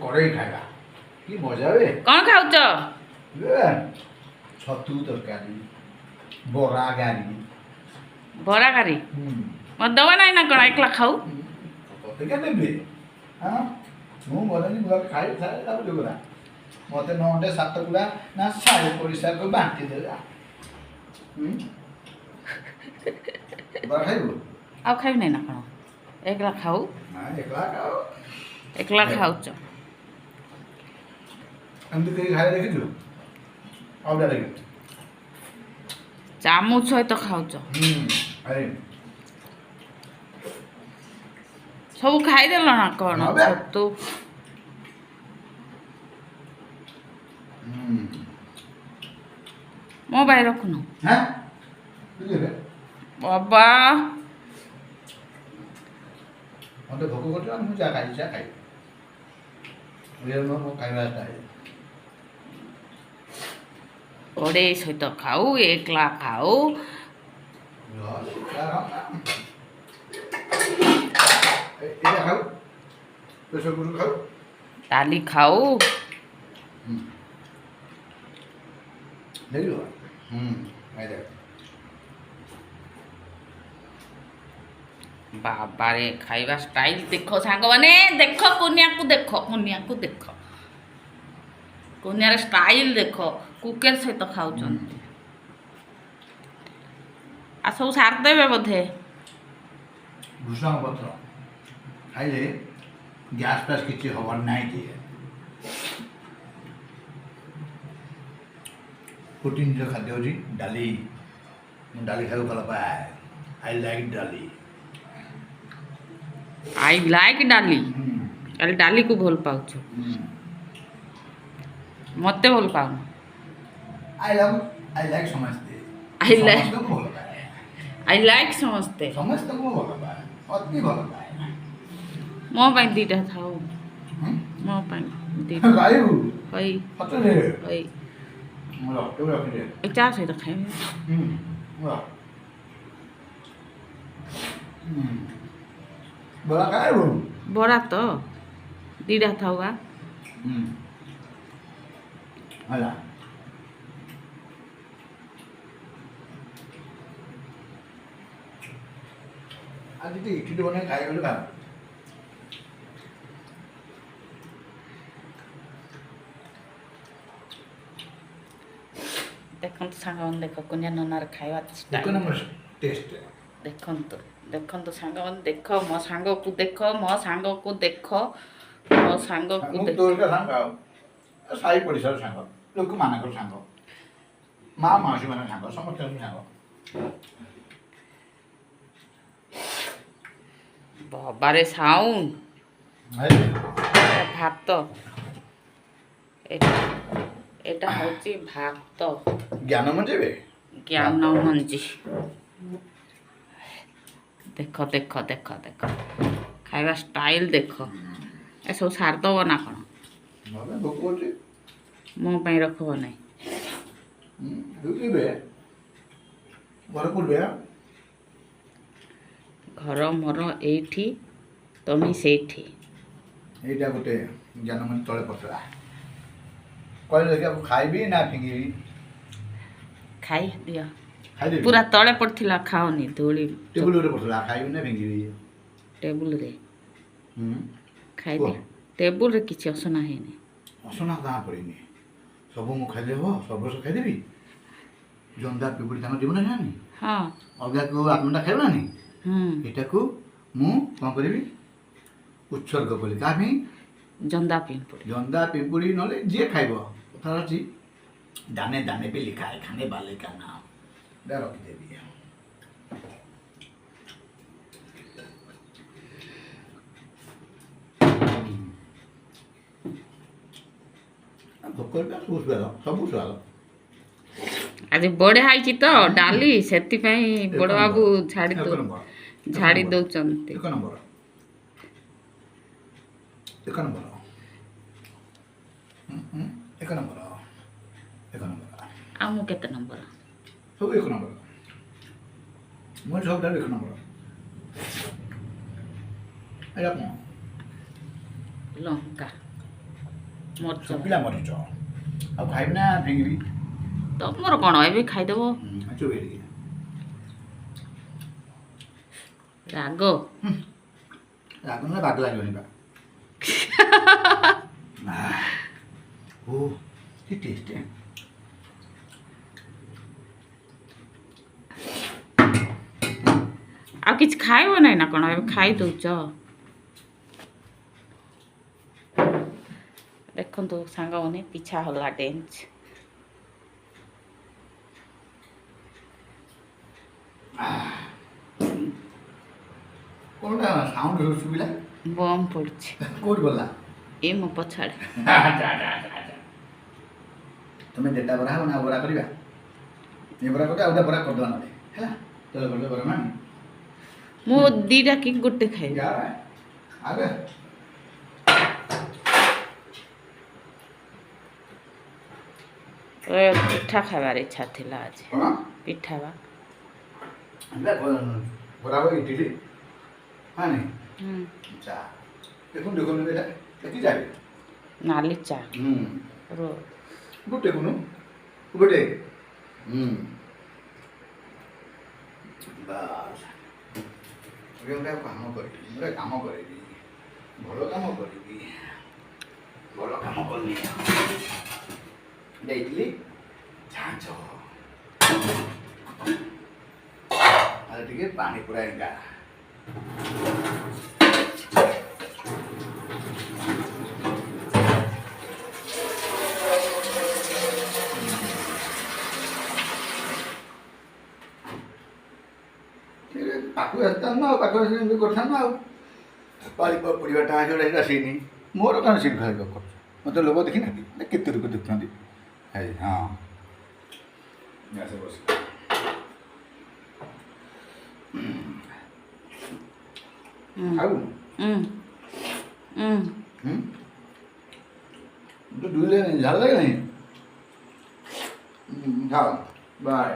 कड़े खाइबा कि मजा रे। कौन खाऊच छतु तरकारी बरा गारी बरा गारी मत दवा ना कौन एकला खाऊ तोते क्या देबे हाँ मु बोलनी बुआ खाई खाई तब जोगरा मते 9 7 गुड़ा ना सारे परिसा को बांटी देला बरा खाइबो आउ खाई नहीं ना कौन एकला खाऊ ना एकला खाओ एकला खाऊच एमती कहीं खाए देखिछु आउ डा देखि चामच सहित खाऊच अरे सब खाईदेल ना कौन हाँ बे। छतु मो भाई रखुन हैं तुझे बे बाबा मते भोक करता मु जा खाई रियल नो खाइबा स्टाइल ओडे सहित खाऊ एकला खाऊ এটা খাও প্রেসার কুকার খাও डाली खाऊ দেখলো এই দেখ बाबा रे खाइबा स्टाइल देखो सांग माने देखो कुनिया को देखो कुनियार स्टाइल देखो कुकर सहित खाऊचन आ सब सार देबे बोधे ভূষণ পত্র খাইলে গ্যাস ফ্যাস কিছু হবার নাই দিয়ে প্রোটিন जो खाद्य होची डाली डाली खाऊ भल पाए आई लाइक डाली आई लाइक डाली खाली डाली को भल पाउछ मते भल पाउ आई लाइक समझते आई लाइक समझते को भल पाए आई लाइक समझते समझते को भल पाए अति भल पाए मो पाई दीटा थाओ मो पाई दीटा गायु होई हटे रे होई मोला तो रखी दे ए चा सहित खाइ मोला बड़ा गायु बड़ा तो दीटा थाओगा होला आज तो इडली बने खाइ गले भा देखंतु सांगवन देखो कुनिया ननार खाइबा एक स्टाइल नंबर टेस्ट देखंतु सांगवन देखो मो सांग को देखो मो सांग को देखो मो सांग को मु देखो तोर का सांग साई परिसर सांग लोक मानकर सांग मा मासी माने सांग समस्त सांग बाबा रे साउंड हाय भात এটা হচ্ছে ভাত ज्ञान म्हणजे बे জ্ঞান মঞ্জি ଦେଖ ଦେଖ ଦେଖ ଦେଖ ଖାଇବା ଷ୍ଟାଇଲ ଦେଖ ଏସବୁ ସାରିଦେବ ନା କ'ଣ ମାନେ ଭୋକ ଅଛି ମୋ ପାଇଁ ରଖିବ ନାହିଁ ବେ ଘର ପୁରବେ ଘର ମୋର ଏଇଠି ତମେ ସେଇଠି ଏଇଟା ଗୋଟେ ଜ୍ଞାନ ମାନେ ତଳେ ପଛରା କହିଲେ ଦେଖିଆ ଖାଇବି ନା ଫିଙ୍ଗିବି ଖାଇ ଦିଅ ଖାଇଦେବି ପୁରା ତଳେ ପଡ଼ିଥିଲା ଖାଅନି ଧୂଳି ଟେବୁଲ ଉପରେ ପଛରା ଖାଇବି ନା ଫିଙ୍ଗିବି ଟେବୁଲରେ ଖାଇଦିଅ ଟେବୁଲରେ କିଛି ଅସନା ହେଇନି ଅସନା ଗାଁ ପଡ଼ିନି ସବୁ ମୁଁ ଖାଇଲେ ହବ ସବୁ ଖାଇଦେବି ଜନ୍ଦା ପିପୁଡ଼ି ତାଙ୍କ ଜୀବନ ଜାଣି ହଁ ଅଲଗା କେଉଁ ଆତ୍ମଟା ଖାଇବାନି ଏଟାକୁ ମୁଁ କ'ଣ କରିବି ଉତ୍ସର୍ଗ କଲି କାହା ପାଇଁ ଜନ୍ଦା ପିମ୍ପୁଡ଼ି ଜନ୍ଦା ପିମ୍ପୁଡ଼ି ନହେଲେ ଯିଏ ଖାଇବ କଥା ଅଛି ଦାନେ ଦାନେ पे लिखा है खाने वाले का नाम ଏଇଟା ରଖିଦେବି ଭୋକରେ ସବୁ ସ୍ୱାଦ ସବୁ ସ୍ୱାଦ ଆଜି ବଢ଼ିଆ ହେଇଛି ତ ଡାଲି ସେଥିପାଇଁ ବଡ଼ ବାବୁ ଝାଡ଼ି ଦେଉଛନ୍ତି ଏକ ନମ୍ବର ଏକ ନମ୍ବର ଏକ ନମ୍ବର ଏକ ନମ୍ବର ଆଉ ମୁଁ କେତେ ନମ୍ବର ସବୁ ଏକ ନମ୍ବର ମୁଁ ସବୁଠାରୁ ଏକ ନମ୍ବର ଏଇଟା କ'ଣ ଲଙ୍କା ମରିଚ ଶୁଖିଲା ମରିଚ ଆଉ ଖାଇବି ନା ଫିଙ୍ଗିବି ତମର କ'ଣ ଏବେ ଖାଇଦେବ ଚୋବେଇ ଟିକେ ରାଗ ରାଗ ନା ବାଗ ଲାଗିବନି ବା ଓ କି ଟେଷ୍ଟ ଆଉ କିଛି ଖାଇବ ନାହିଁ ନା କ'ଣ ଏବେ ଖାଇଦେଉଛ ଦେଖନ୍ତୁ ସାଙ୍ଗମାନେ ପିଛା ହେଲା ଡେନ୍ସ କ'ଣଟା ସାଉଣ୍ଡ ଶୁଭିଲା ବମ୍ ପଡ଼ୁଛି କେଉଁଠି ଗଲା ଏ ମୋ ପଛଆଡ଼େ ତୁମେ ଯେଟା ବରା ହବ ନା ବରା କରିବା ଏ ବରା କରିବା ଆଉ ଗୋଟେ ବରା କରିଦେବା ନହେଲେ ହେଲା ତେଲ କରିଦେବା ବରା ନା ମୁଁ ଦୁଇଟା କି ଗୋଟେ ଖାଇବି ଆବେ ପିଠା ଖାଇବାର ଇଚ୍ଛା ଥିଲା ଆଜି କ'ଣ ପିଠା ବା ବରା ହବ ଇଟିଲି ହଁ ନାଇଁ ଚା ଦେଖୁନ ଦେଖୁନ ଏଇଟା ଦେଖି ଯାবে ନାଲି ଚା ଗୋଟେ কোনো ଗୋଟେ ବାସ୍ ଗୋଟେ କାମ କରିବି ଗୋଟେ କାମ କରିବି ଭଲ କାମ କରିବି ଭଲ କାମ କଲି ଦେଇଥିଲି ଛାଞ୍ଚ ଆଉ ଟିକେ ପାଣି ପୁରା ଏକା ପାଖକୁ ଆସିଥାନ୍ତୁ ନା ଆଉ ପାଖକୁ ଆସି ଏମିତି କରିଥାନ୍ତୁ ଆଉ ପାଳି ପରିବାଟା ସେଗୁଡ଼ା ଆସିନି ମୋର କ'ଣ ସିଟ୍ ଖାଇବା କରୁଛ ମୋତେ ଲୋକ ଦେଖିନାହାନ୍ତି କେତେ ରୂପ ଦେଖୁଛନ୍ତି ହଁ ଆସ ବସ ଆଉ तो दूल्हे नहीं झाल लगे नहीं खाओ बाय